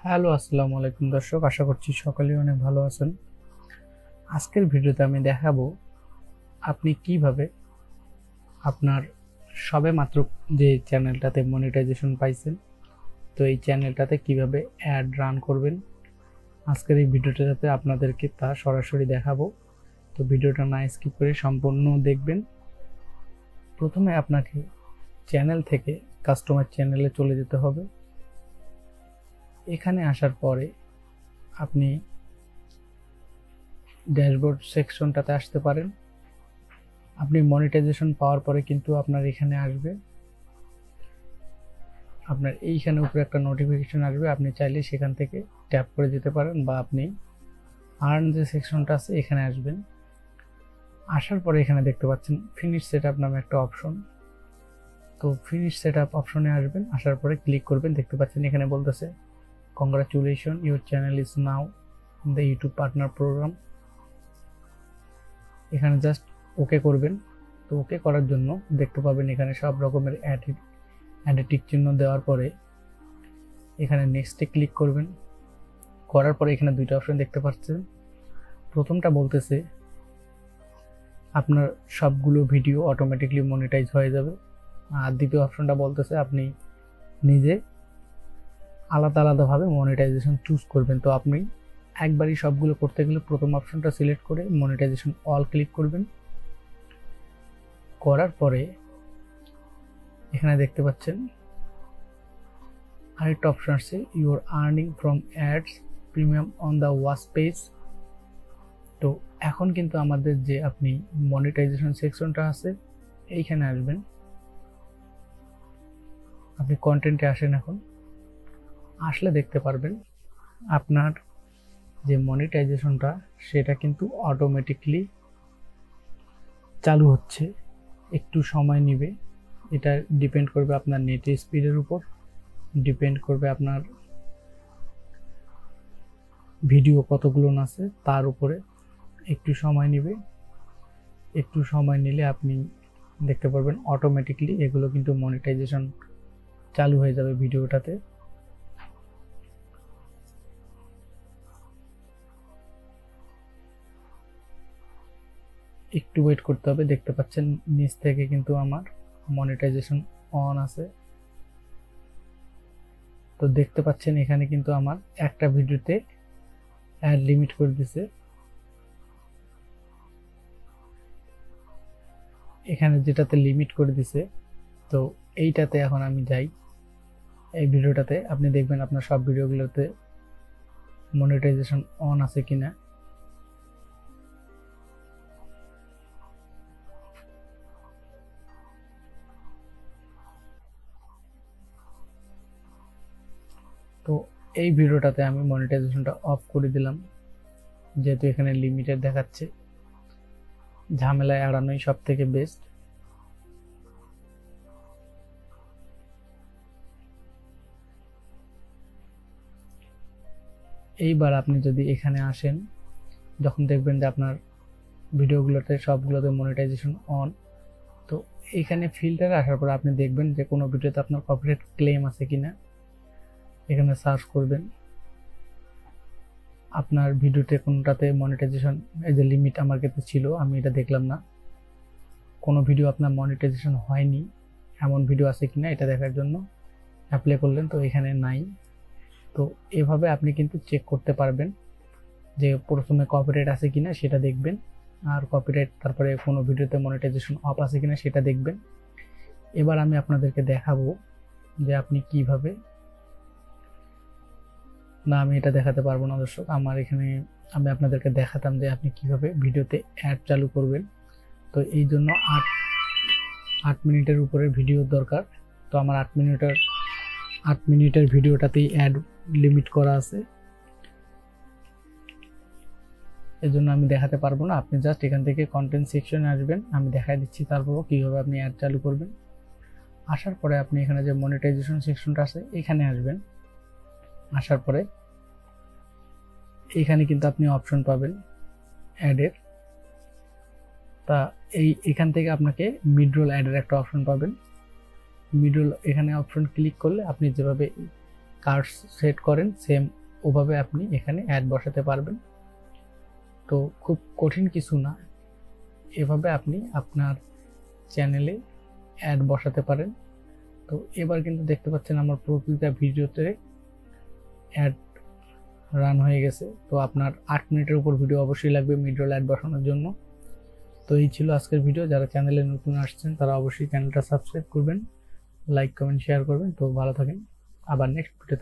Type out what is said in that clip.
Hello, আসসালামু আলাইকুম দর্শক। আশা করছি সকলেই অনেক ভালো আছেন। আজকের ভিডিওতে আমি দেখাবো আপনি কিভাবে আপনার সবেমাত্র যে চ্যানেলটাতে মনিটাইজেশন পাইছেন, তো এই চ্যানেলটাতে কিভাবে অ্যাড রান করবেন। আজকের এই ভিডিওটাতে আপনাদেরকে তা সরাসরি দেখাবো। তো ভিডিওটা না স্কিপ করে সম্পূর্ণ দেখবেন। প্রথমে আপনাকে চ্যানেল থেকে কাস্টমার চ্যানেলে চলে যেতে হবে। এখানে আসার পরে আপনি ড্যাশবোর্ড সেকশনটাতে আসতে পারেন। আপনি মনিটাইজেশন পাওয়ার পরে কিন্তু আপনার এখানে আসবে, আপনার এইখানে উপরে একটা নোটিফিকেশন আসবে। আপনি চাইলে সেখান থেকে ট্যাপ করে যেতে পারেন, বা আপনি আর্ন যে সেকশনটা আছে এখানে আসবেন। আসার পরে এখানে দেখতে পাচ্ছেন ফিনিশ সেটআপ নামে একটা অপশন। তো ফিনিশ সেটআপ অপশনে আসবেন, আসার পরে ক্লিক করবেন। দেখতে পাচ্ছেন এখানে বলতেছে congratulation, your channel is now in the YouTube partner programme. এখানে জাস্ট ওকে করবেন। তো ওকে করার জন্য দেখতে পাবেন এখানে সব রকমের অ্যাডে টিক চিহ্ন দেওয়ার পরে এখানে নেক্সটে ক্লিক করবেন। করার পরে এখানে দুইটা অপশন দেখতে পাচ্ছেন। প্রথমটা বলতেছে আপনার সবগুলো ভিডিও অটোমেটিকলি মনিটাইজ হয়ে যাবে, আর দ্বিতীয় অপশনটা বলতেছে আপনি নিজে আলাদা আলাদাভাবে মনিটাইজেশন চুজ করবেন। তো আপনি একবারই সবগুলো করতে গেলে প্রথম অপশনটা সিলেক্ট করে মনিটাইজেশন অল ক্লিক করবেন। করার পরে এখানে দেখতে পাচ্ছেন আরেকটা অপশন আছে, your earning from ads premium on the watch page. তো এখন কিন্তু আমাদের যে আপনি মনিটাইজেশন সেকশনটা আছে এইখানে আসবেন। আপনি কন্টেন্টে আসেন। এখন আসলে দেখতে পারবেন আপনার যে মনিটাইজেশনটা সেটা কিন্তু অটোমেটিকলি চালু হচ্ছে। একটু সময় নেবে, এটা ডিপেন্ড করবে আপনার নেটের স্পিডের উপর, ডিপেন্ড করবে আপনার ভিডিও কতগুলো আছে তার উপরে। একটু সময় নেবে, একটু সময় নিলে আপনি দেখতে পারবেন অটোমেটিকলি এগুলো কিন্তু মনিটাইজেশন চালু হয়ে যাবে ভিডিওটাতে। একটু ওয়েট করতে হবে। দেখতে পাচ্ছেন নিচ থেকে কিন্তু আমার মনিটাইজেশন অন আছে। তো দেখতে পাচ্ছেন এখানে কিন্তু আমার একটা ভিডিওতে অ্যাড লিমিট করে দিছে। এখানে যেটাতে লিমিট করে দিছে, তো এইটাতে এখন আমি যাই। এই ভিডিওটাতে আপনি দেখবেন আপনার সব ভিডিওগুলোতে মনিটাইজেশন অন আছে কিনা। তো এই ভিডিওটাতে আমি মনিটাইজেশনটা অফ করে দিলাম, যেহেতু এখানে লিমিটেড দেখাচ্ছে। ঝামেলা এড়ানোই সব থেকে বেস্ট। এইবার আপনি যদি এখানে আসেন, যখন দেখবেন যে আপনার ভিডিওগুলোতে সবগুলোতে মনিটাইজেশন অন, তো এখানে ফিল্টারে আসার পর আপনি দেখবেন যে কোনো ভিডিওতে আপনার কপিরাইট ক্লেম আছে কিনা। এখানে সার্চ করবেন আপনার ভিডিওতে কোনটাতে মনিটাইজেশন, এই যে লিমিট আমার কাছে ছিল, আমি এটা দেখলাম না। কোনো ভিডিও আপনার মনিটাইজেশন হয়নি এমন ভিডিও আছে কিনা এটা দেখার জন্য অ্যাপ্লাই করলেন, তো এখানে নাই। তো এভাবে আপনি কিন্তু চেক করতে পারবেন যে প্রথমে কপিরাইট আছে কিনা সেটা দেখবেন, আর কপিরাইট তারপরে কোনো ভিডিওতে মনিটাইজেশন অফ আছে কিনা সেটা দেখবেন। এবার আমি আপনাদেরকে দেখাবো যে আপনি কিভাবে, না আমি এটা দেখাতে পারবো না দর্শক। আমার এখানে আমি আপনাদেরকে দেখাতাম যে আপনি কিভাবে ভিডিওতে অ্যাড চালু করবেন। তো এই জন্য 8 মিনিটের উপরে ভিডিও দরকার। তো আমার 8 মিনিটের ভিডিওটাতেই অ্যাড লিমিট করা আছে, এজন্য আমি দেখাতে পারবো না। আপনি জাস্ট এখান থেকে কন্টেন্ট সেকশনে আসবেন, আমি দেখাই দিচ্ছি তারপরও কিভাবে আপনি অ্যাড চালু করবেন। আসার পরে আপনি এখানে যে মনিটাইজেশন সেকশনটা আছে এখানে আসবেন। আসার পরে এইখানে কিন্তু আপনি অপশন পাবেন অ্যাডের। তা এখান থেকে আপনাকে মিড রোল অ্যাডের একটা অপশন পাবেন। মিড রোল এখানে অপশন ক্লিক করলে আপনি যেভাবে কার্ড সেট করেন সেম ওভাবে আপনি এখানে অ্যাড বসাতে পারবেন। তো খুব কঠিন কিছু না, এভাবে আপনি আপনার চ্যানেলে অ্যাড বসাতে পারেন। তো এবার কিন্তু দেখতে পাচ্ছেন আমার প্রতিটা ভিডিওতে অ্যাড রান হয়ে গেছে। তো আপনার 8 মিনিটের উপর ভিডিও অবশ্যই লাগবে মিড রোল অ্যাড বসানোর জন্য। তো এই ছিল আজকের ভিডিও। যারা চ্যানেলে নতুন আসছেন তারা অবশ্যই চ্যানেলটা সাবস্ক্রাইব করবেন, লাইক কমেন্ট শেয়ার করবেন। তো ভালো থাকেন, আবার নেক্সট ভিডিওতে